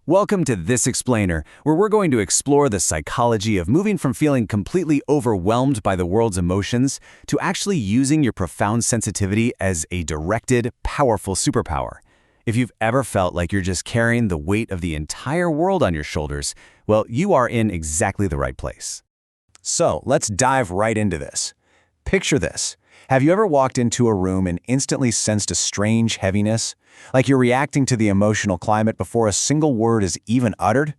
Welcome to This Explainer, where we're going to explore the psychology of moving from feeling completely overwhelmed by the world's emotions to actually using your profound sensitivity as a directed, powerful superpower. If you've ever felt like you're just carrying the weight of the entire world on your shoulders, well, you are in exactly the right place. So, let's dive right into this. Picture this. Have you ever walked into a room and instantly sensed a strange heaviness? Like you're reacting to the emotional climate before a single word is even uttered?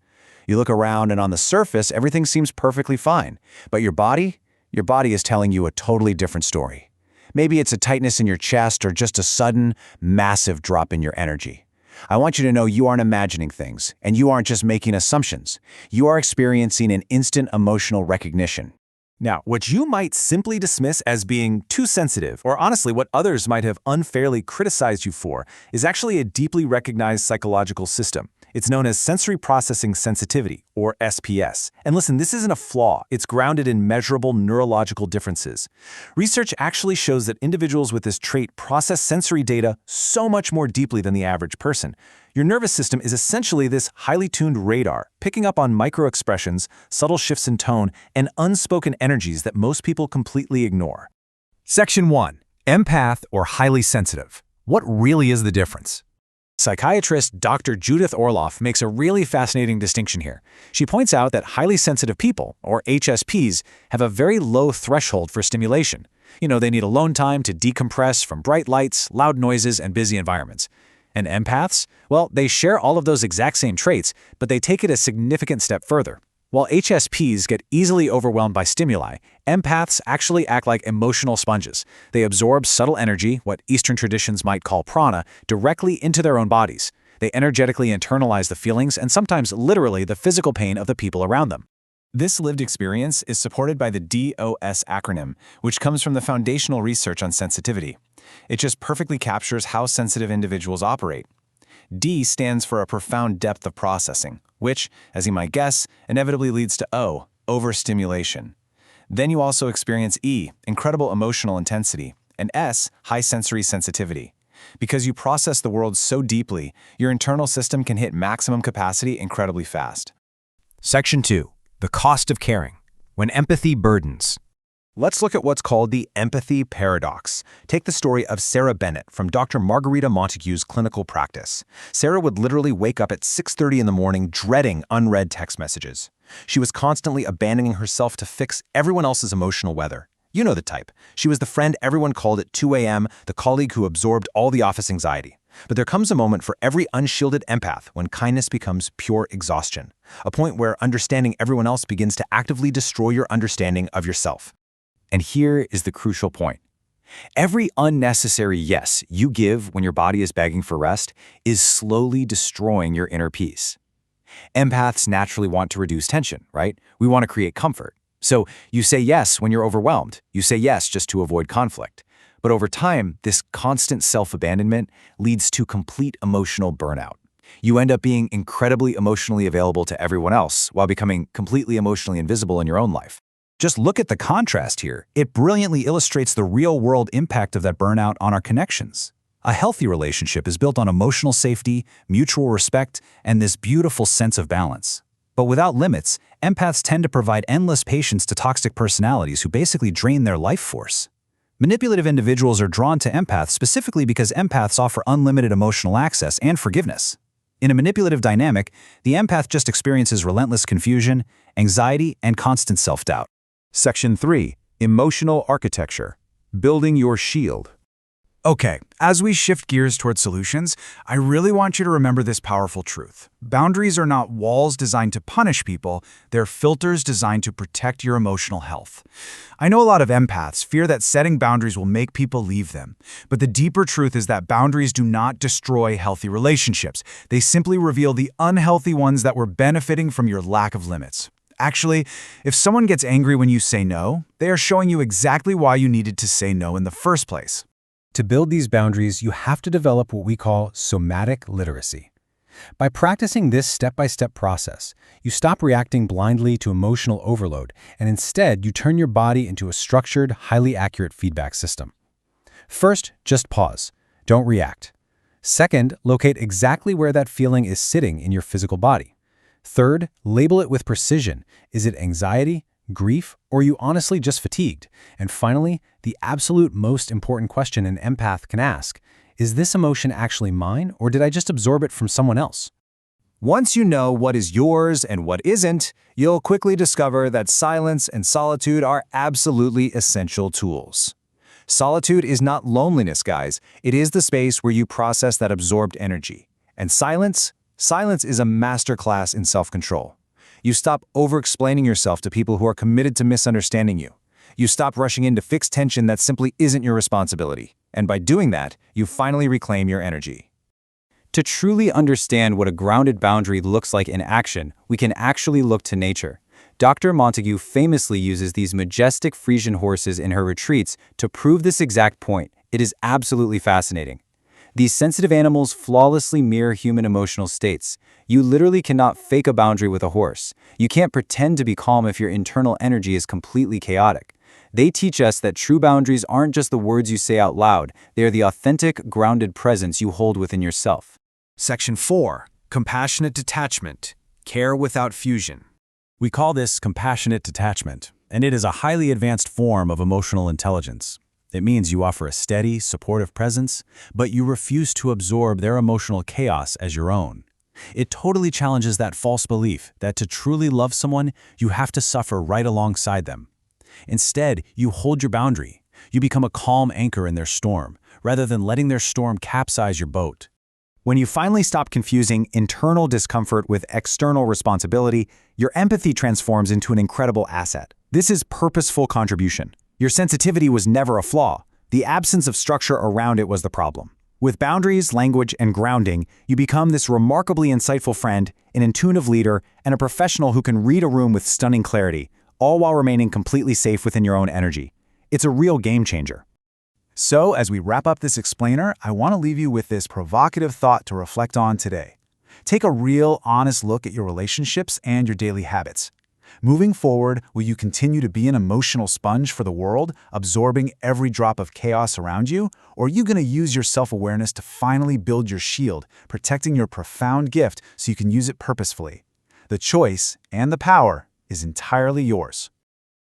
You look around and on the surface, everything seems perfectly fine. But your body is telling you a totally different story. Maybe it's a tightness in your chest or just a sudden, massive drop in your energy. I want you to know you aren't imagining things, and you aren't just making assumptions. You are experiencing an instant emotional recognition. Now, what you might simply dismiss as being too sensitive, or honestly what others might have unfairly criticized you for, is actually a deeply recognized psychological system. It's known as sensory processing sensitivity, or SPS. And listen, this isn't a flaw. It's grounded in measurable neurological differences. Research actually shows that individuals with this trait process sensory data so much more deeply than the average person. Your nervous system is essentially this highly tuned radar, picking up on micro-expressions, subtle shifts in tone, and unspoken energies that most people completely ignore. Section 1. Empath or highly sensitive. What really is the difference? Psychiatrist Dr. Judith Orloff makes a really fascinating distinction here. She points out that highly sensitive people, or HSPs, have a very low threshold for stimulation. They need alone time to decompress from bright lights, loud noises, and busy environments. And empaths? Well, they share all of those exact same traits, but they take it a significant step further. While HSPs get easily overwhelmed by stimuli, empaths actually act like emotional sponges. They absorb subtle energy, what Eastern traditions might call prana, directly into their own bodies. They energetically internalize the feelings and sometimes literally the physical pain of the people around them. This lived experience is supported by the DOS acronym, which comes from the foundational research on sensitivity. It just perfectly captures how sensitive individuals operate. D stands for a profound depth of processing, which, as you might guess, inevitably leads to O, overstimulation. Then you also experience E, incredible emotional intensity, and S, high sensory sensitivity. Because you process the world so deeply, your internal system can hit maximum capacity incredibly fast. Section 2. The cost of caring. When empathy burdens. Let's look at what's called the empathy paradox. Take the story of Sarah Bennett from Dr. Margarita Montague's clinical practice. Sarah would literally wake up at 6:30 in the morning dreading unread text messages. She was constantly abandoning herself to fix everyone else's emotional weather. You know the type. She was the friend everyone called at 2 a.m., the colleague who absorbed all the office anxiety. But there comes a moment for every unshielded empath when kindness becomes pure exhaustion, a point where understanding everyone else begins to actively destroy your understanding of yourself. And here is the crucial point. Every unnecessary yes you give when your body is begging for rest is slowly destroying your inner peace. Empaths naturally want to reduce tension, right? We want to create comfort. So you say yes when you're overwhelmed. You say yes just to avoid conflict. But over time, this constant self-abandonment leads to complete emotional burnout. You end up being incredibly emotionally available to everyone else while becoming completely emotionally invisible in your own life. Just look at the contrast here. It brilliantly illustrates the real-world impact of that burnout on our connections. A healthy relationship is built on emotional safety, mutual respect, and this beautiful sense of balance. But without limits, empaths tend to provide endless patience to toxic personalities who basically drain their life force. Manipulative individuals are drawn to empaths specifically because empaths offer unlimited emotional access and forgiveness. In a manipulative dynamic, the empath just experiences relentless confusion, anxiety, and constant self-doubt. Section 3. Emotional architecture. Building your shield. Okay, as we shift gears toward solutions, I really want you to remember this powerful truth. Boundaries are not walls designed to punish people, they're filters designed to protect your emotional health. I know a lot of empaths fear that setting boundaries will make people leave them, but the deeper truth is that boundaries do not destroy healthy relationships. They simply reveal the unhealthy ones that were benefiting from your lack of limits. Actually, if someone gets angry when you say no, they are showing you exactly why you needed to say no in the first place. To build these boundaries, you have to develop what we call somatic literacy. By practicing this step-by-step process, you stop reacting blindly to emotional overload, and instead you turn your body into a structured, highly accurate feedback system. First, just pause. Don't react. Second, locate exactly where that feeling is sitting in your physical body. Third, label it with precision. Is it anxiety, grief, or are you honestly just fatigued? And finally, the absolute most important question an empath can ask: is this emotion actually mine, or did I just absorb it from someone else? Once you know what is yours and what isn't, you'll quickly discover that silence and solitude are absolutely essential tools. Solitude is not loneliness, guys. It is the space where you process that absorbed energy. And silence? Silence is a masterclass in self-control. You stop over-explaining yourself to people who are committed to misunderstanding you. You stop rushing in to fix tension that simply isn't your responsibility. And by doing that, you finally reclaim your energy. To truly understand what a grounded boundary looks like in action, we can actually look to nature. Dr. Montague famously uses these majestic Frisian horses in her retreats to prove this exact point. It is absolutely fascinating. These sensitive animals flawlessly mirror human emotional states. You literally cannot fake a boundary with a horse. You can't pretend to be calm if your internal energy is completely chaotic. They teach us that true boundaries aren't just the words you say out loud, they are the authentic, grounded presence you hold within yourself. Section 4. Compassionate detachment. Care without fusion. We call this compassionate detachment, and it is a highly advanced form of emotional intelligence. It means you offer a steady, supportive presence, but you refuse to absorb their emotional chaos as your own. It totally challenges that false belief that to truly love someone, you have to suffer right alongside them. Instead, you hold your boundary. You become a calm anchor in their storm, rather than letting their storm capsize your boat. When you finally stop confusing internal discomfort with external responsibility, your empathy transforms into an incredible asset. This is purposeful contribution. Your sensitivity was never a flaw. The absence of structure around it was the problem. With boundaries, language, and grounding, you become this remarkably insightful friend, an intuitive leader, and a professional who can read a room with stunning clarity, all while remaining completely safe within your own energy. It's a real game changer. So, as we wrap up this explainer, I want to leave you with this provocative thought to reflect on today. Take a real, honest look at your relationships and your daily habits. Moving forward, will you continue to be an emotional sponge for the world, absorbing every drop of chaos around you? Or are you going to use your self-awareness to finally build your shield, protecting your profound gift so you can use it purposefully? The choice and the power is entirely yours.